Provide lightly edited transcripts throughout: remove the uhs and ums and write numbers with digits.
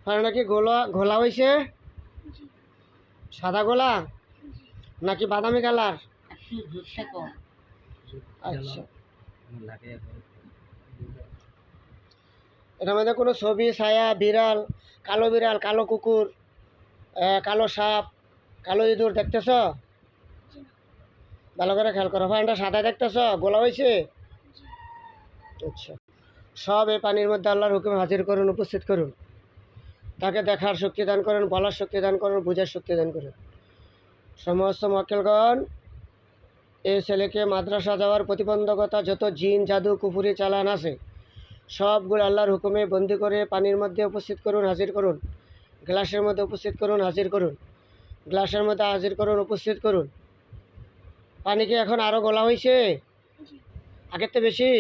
ফ্যানটা কি ঘোলা হয়েছে? সাদা গোলা নাকি বাদামি কালার? আচ্ছা, এটার মধ্যে কোনো ছবি, ছায়া, বিড়াল, কালো কুকুর, কালো সাপ, কালো ইঁদুর দেখতেছ? ভালো করে খেয়াল করো। ফ্যানটা সাদা দেখতেছ, গোলা হয়েছে? আচ্ছা, সব এই পানির মধ্যে আল্লাহর হুকুমে হাজির করুন, উপস্থিত করুন। তাকে দেখার শক্তি দান করেন, বলার শক্তি দান করুন, বোঝার শক্তি দান করেন। সমস্ত মক্কেলগণ, এই ছেলেকে মাদ্রাসা যাওয়ার প্রতিবন্ধকতা যত জিন জাদু কুফুরি চালান আছে সবগুলো আল্লাহর হুকুমে বন্দি করে পানির মধ্যে উপস্থিত করুন, হাজির করুন। গ্লাসের মধ্যে উপস্থিত করুন, হাজির করুন। গ্লাসের মধ্যে হাজির করুন, উপস্থিত করুন। পানি কি এখন আরও গলা হয়েছে? আগের তো বেশি?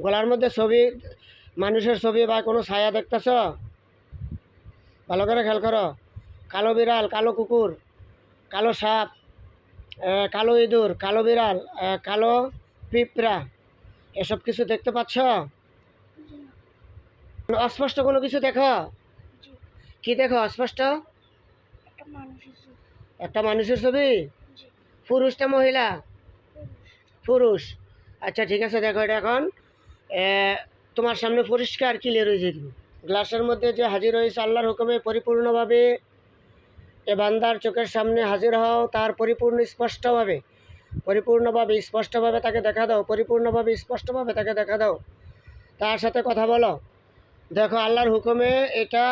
গলার মধ্যে ছবি, মানুষের ছবি বা কোনো ছায়া দেখতেছ? ভালো করে খেয়াল করো। কালো বিড়াল, কালো কুকুর, কালো সাপ, কালো ইঁদুর, কালো বিড়াল, কালো পিঁপড়া, এসব কিছু দেখতে পাচ্ছ? অস্পষ্ট কোনো কিছু দেখো? কি দেখো অস্পষ্ট? একটা মানুষের ছবি। পুরুষ না মহিলা? পুরুষ। আচ্ছা ঠিক আছে, দেখো এটা এখন তোমার সামনে পরিষ্কার ক্লিয়ার হয়েছে। গ্লাসের মধ্যে যে হাজির হয়েছে আল্লাহর হুকুমে পরিপূর্ণভাবে এ বান্দার চোখের সামনে হাজির হও, তার পরিপূর্ণভাবে স্পষ্টভাবে তাকে দেখা দাও, পরিপূর্ণভাবে স্পষ্টভাবে তাকে দেখা দাও। তার সাথে কথা বলো। দেখো আল্লাহর হুকুমে এটা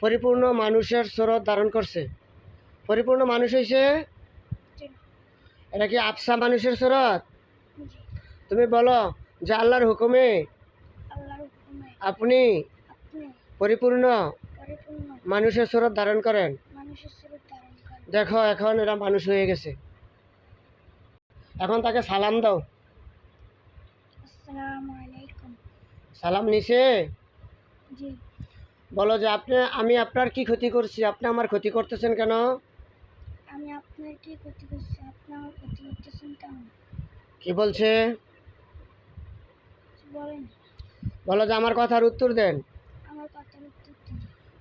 পরিপূর্ণ মানুষের সুরত ধারণ করছে। পরিপূর্ণ মানুষ হয়েছে। এটা কি আফসা মানুষের সুরত? তুমি বলো যে আল্লাহর হুকুমে আপনি পরিপূর্ণ মানুষের সুরত ধারণ করেন। দেখো এখন এরা মানুষ হয়ে গেছে। এখন তাকে সালাম দাও। সালাম নিছে? বলো যে আমি আপনার কি ক্ষতি করছি, আপনি আমার ক্ষতি করতেছেন কেন? আমি আপনার কি ক্ষতি করছি, আপনি আমার ক্ষতি করতেছেন কেন? কি বলছে বলেন। বলো যে আমার কথার উত্তর দেন। আমার কথার উত্তর দিন।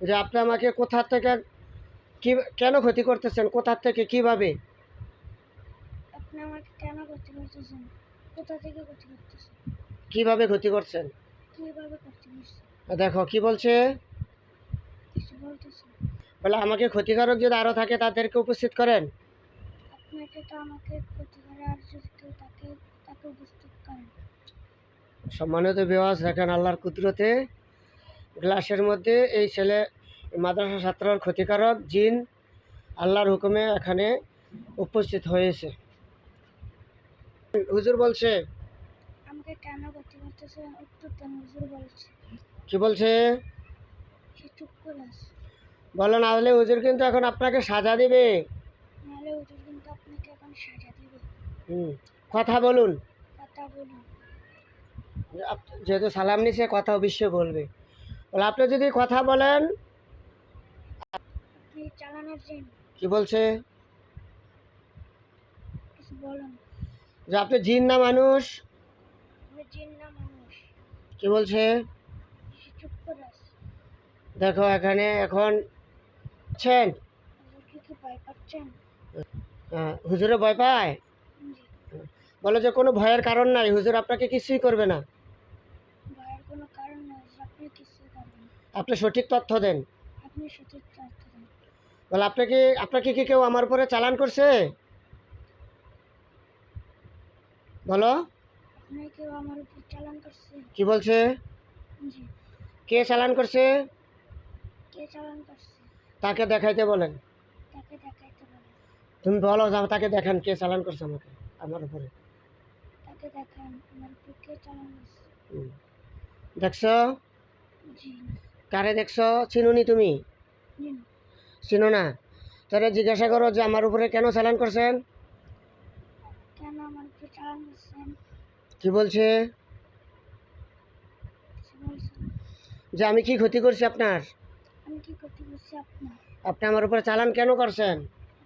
যে আপনি আমাকে কোথা থেকে কি কেন ক্ষতি করতেছেন, কোথা থেকে কিভাবে? আপনি আমাকে কেন ক্ষতি করতেছেন, কোথা থেকে ক্ষতি করতেছেন, কিভাবে ক্ষতি করছেন? কিভাবে ক্ষতি করছেন? দেখো কি বলছে। কিছু বলতেছেন। বলে আমাকে ক্ষতিকারক যদি আরো থাকে তাদেরকে উপস্থিত করেন। আপনাকে তো আমাকে ক্ষতি করে, আর যদি কেউ তাকে উপস্থিত করেন। সম্মানিত বিওয়াজ, দেখেন আল্লাহর কুদরতে গ্লাসের মধ্যে এই ছেলে মাদ্রাসা ছাত্রর ক্ষতিকারক জিন আল্লাহর হুকুমে এখানে উপস্থিত হয়েছে। হুজুর বলছে আমাকে কেন ক্ষতি করতেছে, উত্তর দেন। হুজুর বলছে। কি বলছে? সে চুপ করে আছে। বলো, না হলে হুজুর কিন্তু এখন আপনাকে সাজা দিবে। নাহলে হুজুর কিন্তু আপনাকে এখন সাজা দিবে। কথা বলুন। কথা বলুন। যেহেতু সালাম নিছে, কথা অবশ্যই বলবে। বলে আপনি যদি কথা বলেন। আপনি চালানোর জিন। কি বলছে? কিছু বলেন। যে আপনি জিন না মানুষ? আমি জিন না মানুষ। কি বলছে? সে চুপ করে আছে। দেখো এখানে এখন আছেন। হুজুর কি ভয় পাচ্ছেন? হুজুরে ভয় পায়? বলে যে কোনো ভয়ের কারণ নাই, হুজুর আপনাকে কিছুই করবে না। ভয়ের কোনো কারণ নাই, আপনি কিছুই করবেন। আপনি সঠিক তথ্য দেন। আপনি সঠিক তথ্য দেন। বলে আপনাকে কি কেউ আমার উপরে চালান করছে? বলো। আপনি কেউ আমার উপর চালান করছে? কি বলছে? জি। কে চালান করছে? কে চালান করছে? তাকে দেখাইতে বলেন। তাকে দেখাইতে বলেন। তুমি বলো যে তাকে দেখান কে চালান করছে আমাকে, আমার উপরে। তাকে দেখান আমার উপর কে চালান করছে। দেখছো? জি। কারে দেখছো? চিনুনি তুমি? জি। চিনো না? তাহলে জিজ্ঞাসা করো যে আমার উপরে কেন চালান করছেন। কেন আমার উপর চালান করছেন? কি বলছে? যে আমি কি ক্ষতি করছি আপনার? আমি কি ক্ষতি করছি আপনার? আপনি আমার উপরে চালান কেন করছেন?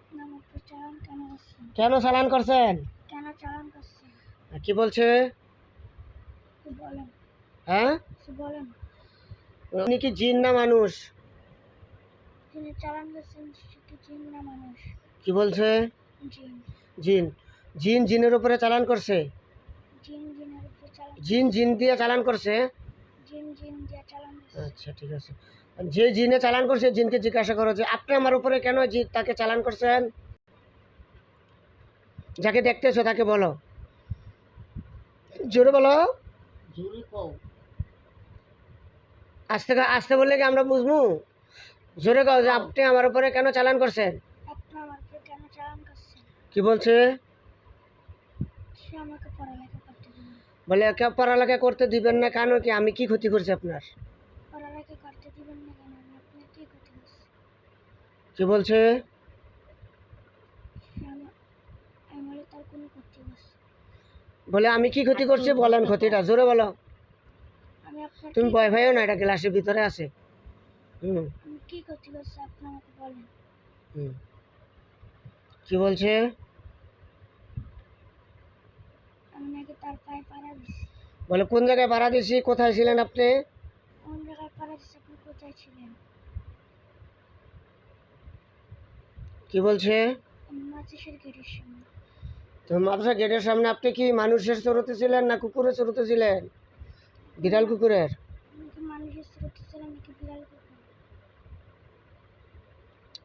আপনি আমার উপর চালান কেন করছেন? কেন চালান করছেন? কেন চালান করছেন? কি বলছে? বলেন। হ্যাঁ, বলেন। উনি কি জিন না মানুষ? যিনি চালান করছেন সে কি জিন না মানুষ? কি বলছে? জিন। জিন। জিন জিনের উপরে চালান করছে? জিনের উপর চালান। জিন জিন দিয়ে চালান করছে? জিন দিয়ে চালান করছে। আচ্ছা ঠিক আছে। যে জিনে চালান করছে জিনকে জিজ্ঞাসা করো যে আপনি আমার উপরে কেন তাকে চালান করছেন? যাকে দেখতেছো তাকে বলো, জোরে বলো। আস্তে আস্তে বললে কি আমরা বুঝবো? জোরে কও যে আপনি আমার উপরে কেন চালান করছেন? আপনি আমার উপর কেন চালান করছেন? কি বলছে? সে আমাকে পড়ালেখা করতে দিবেন না। বলে একে পড়ালেখা করতে দিবেন না কেন? কি আমি কি ক্ষতি করছি আপনার? পড়ালেখা করতে দিবেন না কেন? আমি আপনার কি ক্ষতি করছি? কি বলছে? সে আমার তার কোনো ক্ষতি করছি? বলে আমি কি ক্ষতি করছি বলেন ক্ষতিটা, জোরে বলো। আমি আপনার তুমি ভয় পাইও না, এটা গ্লাসের ভিতরে আছে। আমি কি ক্ষতি করছি আপনি আমাকে বলেন। কি বলছে? আমি নাকি তার পায়ে পাড়া দিছি। বলে কোন জায়গায় ভাড়া দিছি? কোথায় ছিলেন আপনি? কোন জায়গায় পাড়া দিছি? আপনি কোথায় ছিলেন? কি বলছে? আমি মাঝের গেটের সামনে। তো মাদ্রাসা গেটের সামনে আপনি কি মানুষের চড়তে ছিলেন না কুকুরের চড়তে ছিলেন? বিড়াল কুকুরের? আমি কি মানুষের স্রোতে ছিলাম নাকি বিড়াল কুকুর?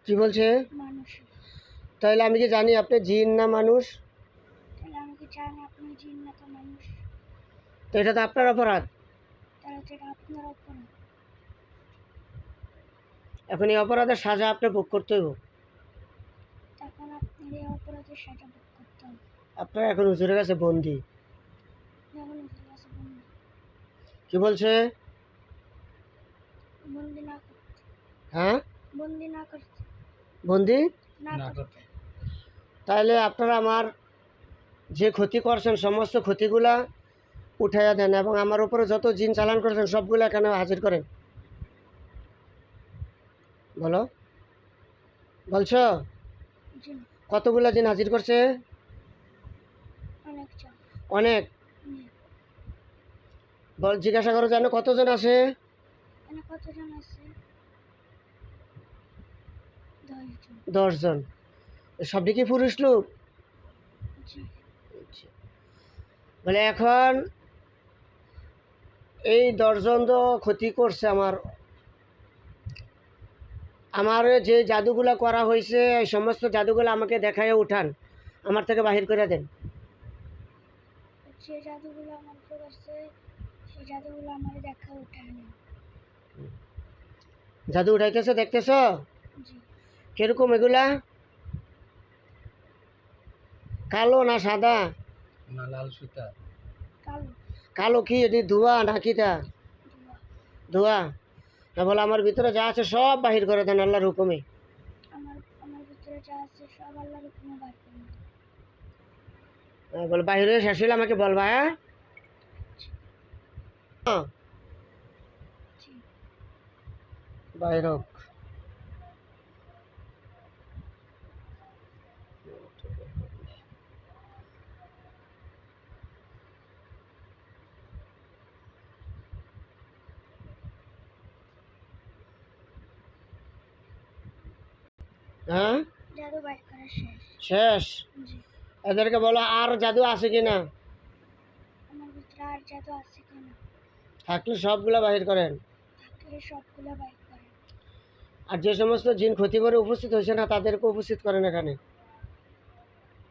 কি বলছে? মানুষের। তাহলে আমি কি জানি আপনি জিন না মানুষ? তাহলে আমি কি জানি আপনি জিন না তো মানুষ? তো এটা তো আপনার অপরাধ। তাহলে তো এটা আপনার অপরাধ। এখন এই অপরাধের সাজা আপনি ভোগ করতে হবে। তখন আপনার এই অপরাধের সাজা ভোগ করতে হবে। আপনার এখন হুজুরের কাছে বন্দি। যেমন হুজুর কাছে বন্দি। কি বলছে? বন্দি না করতে। হ্যাঁ, বন্দি না করতে। বন্দি না করতে। তাহলে আপনারা আমার যে ক্ষতি করছেন সমস্ত ক্ষতিগুলা উঠাইয়া দেন এবং আমার উপরে যত জিন চালান করেছেন সবগুলো এখানে হাজির করেন। বলো, বলছো? জিন। কতগুলা জিন হাজির করছে? অনেক জন। অনেক। জিজ্ঞাসা করো জানো কতজন আছে? এখানে কতজন আছে? 10 জন। 10 জন। সবটি কি পুরুষ লোক? জি। বলে এখন এই 10 জন তো ক্ষতি করছে আমার। আমার যে জাদুগুলা করা হয়েছে এই সমস্ত জাদুগুলো আমাকে দেখাইয়া উঠান, আমার থেকে বাহির করে দেন। যে জাদুগুলো আমার উপর আছে সেই জাদুগুলো আমার দেখা উঠায় না। জাদু উঠাইতেছে, দেখতেছ? জি। কিরকম এগুলা? কালো না সাদা না লাল সুতা? কালো। কালো কি এটি ধোয়া নাকিটা? ধোঁয়া। ধোয়া। না বলে আমার ভিতরে যা আছে সব বাহির করে দেন আল্লাহর হুকুমে। আমার ভিতরে যা আছে সব আল্লাহর হুকুমে বার করে দেন। বলে বাহির হয়ে শেষ হলে আমাকে বলবা। হ্যাঁ, জি। বাহির হোক। হ্যাঁ, জাদু বার করা শেষ। শেষ। জি। এদেরকে বলো আর জাদু আছে কিনা, আমার ভিতরে আর জাদু আছে কিনা, থাকলে সবগুলা বাহির করেন। থাকলে সবগুলো বার করেন। আর যে সমস্ত জিন ক্ষতি করে উপস্থিত হয়েছে না তাদেরকে উপস্থিত করেন এখানে।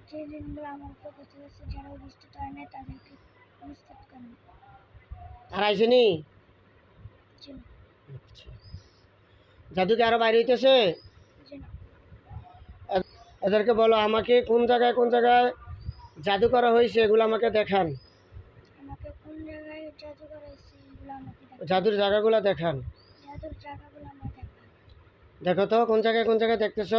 যে জিনগুলো আমার উপর ক্ষতি হচ্ছে যারা উপস্থিত হয় না তাদেরকে উপস্থিত করেন। আর আইসেনি? জি না। জাদু কি আরো বাইরে হইতেছে? জি না। এদেরকে বলো আমাকে কোন জায়গায় জাদু করা হয়েছে এগুলো আমাকে দেখান। আমাকে কোন জায়গায় জাদু করা হয়েছে এগুলো আমাকে দেখান। জাদুর জায়গাগুলো দেখান। জাদুর জায়গাগুলো আমার দেখান। দেখো তো কোন জায়গায় দেখতেছ?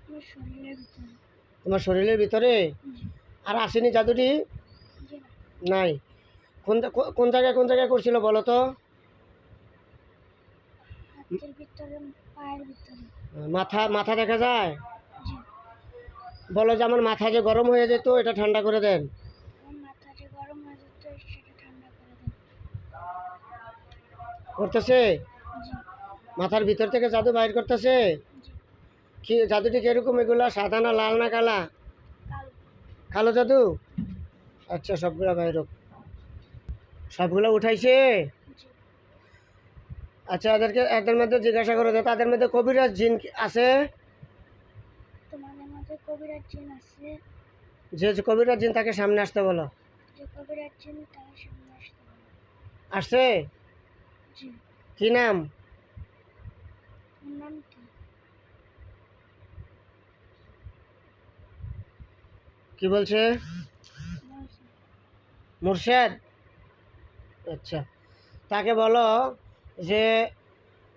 আমার শরীরের ভিতরে। তোমার শরীরের ভিতরে? জি। আর আসেনি জাদুটি? জি না। নাই। কোন জায়গায় করছিল বলো তো? হাতের ভিতরে, পায়ের ভিতরে। মাথা দেখা যায়? জি। বলো যে আমার মাথা যে গরম হয়ে যেত এটা ঠান্ডা করে দেন। আমার মাথা যে গরম হয়ে যেত সেটা ঠান্ডা করে দেন। করতেছে? জি মাথার ভিতর থেকে জাদু বাইর করতেছে? জি কি জাদুটি কিরকম, এগুলা সাদা না লাল না কালা? কালো। কালো জাদু? আচ্ছা, সবগুলা বাইর হোক। সবগুলা উঠাইছে? জি আচ্ছা, এদের মধ্যে জিজ্ঞাসা করো যে তাদের মধ্যে কবিরাজ জিন আছে? তোমাদের মধ্যে কবিরাজ জিন আছে? যে যে কবিরাজ জিন তাকে সামনে আসতে বলো। যে কবিরাজ জিন তার সামনে আসতে বলো। আসছে? জি। কি নাম? ওর নাম কি? কি বলছে? বলছে মুর্শেদ? আচ্ছা, তাকে বলো যে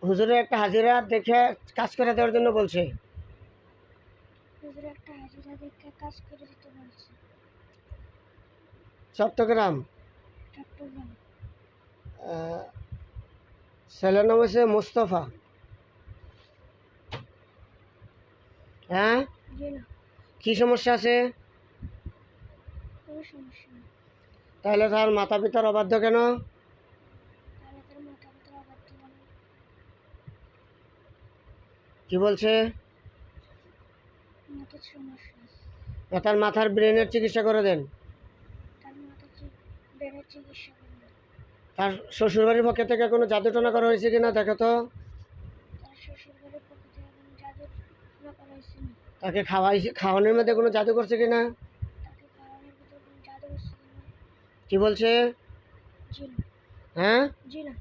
হুজুরের একটা হাজিরা দেখে কাজ করে দেওয়ার জন্য বলছে। হুজুর একটা হাজিরা দেখে কাজ করে দিতে বলছে। চট্টগ্রাম। চট্টগ্রাম। আহ, ছেলের নাম হচ্ছে মুস্তফা। হ্যাঁ, জি না, কি সমস্যা আছে? কোনো সমস্যা নেই। তাহলে তার মাতা পিতার অবাধ্য কেন? তাহলে তার মাথা ব্যথা অবাধ্য কেন? কি বলছে? মাথার সমস্যা আছে। তার মাথার ব্রেনের চিকিৎসা করে দেন। তার মাথা ব্রেনের চিকিৎসা করবে। তার শ্বশুরবাড়ির পক্ষে থেকে কোনো জাদু টোনা করা হয়েছে কিনা দেখো তো। তার শ্বশুর বাড়ির পক্ষ থেকে কোনো জাদু না করা হয়েছে না। তাকে খাওয়ানোর মধ্যে কোনো জাদু করছে কিনা? তাকে খাওয়ানোর ভিতর কোনো জাদু করছে কিনা? কি বলছে? জি না। হ্যাঁ, জি না।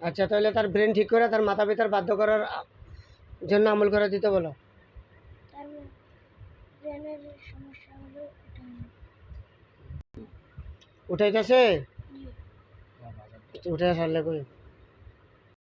আচ্ছা, তাহলে তার ব্রেন ঠিক করে তার মাতা পিতার বাধ্য করার জন্য আমল করে দিতে বলো। তার ব্রেনের সমস্যা হলো এটা হলো। উঠাইতেছে? জি। উঠে আসলে কই